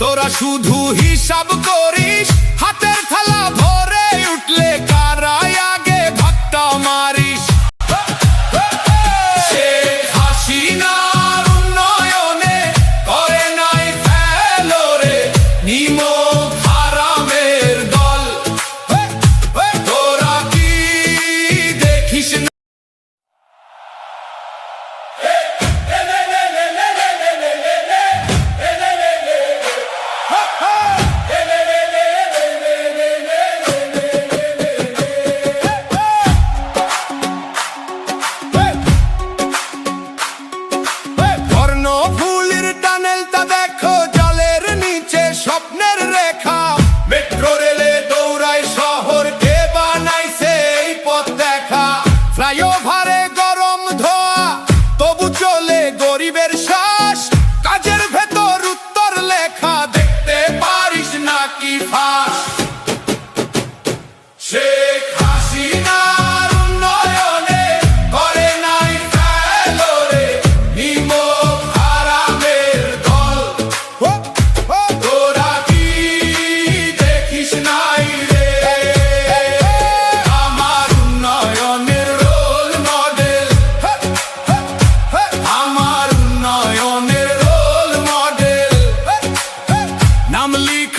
তোরা শুধু হিসাব করিস, হাতের থালা ভরে উঠলে কারাই আগে ধাক্কা মারিস। শেখ হাসিনার উন্নয়নে করে নাই ফেলো রে নিমক হারামের দল। তোরা কি দেখিস না? কর্ণফুলীর টানেলটা দেখো, জলের নিচে স্বপ্নের রেখা। মেট্রো রেলে দৌড়ায় শহর, কে বানাইছে এই পথ দেখা। ফ্লাইওভারে গরম ধোয়া, তবু চলে গরিবের শ্বাস। কাজের ভেতর উত্তর লেখা, দেখতে পারিস নাকি ফাঁস। শেখ হাসিনার উন্নয়নে করে নাই ফেলো রে নিমক হারামের দল। তোরা কি দেখিস নাই রে আমার উন্নয়নের রোল মডেল, আমার উন্নয়নের রোল মডেল। নাম লিখ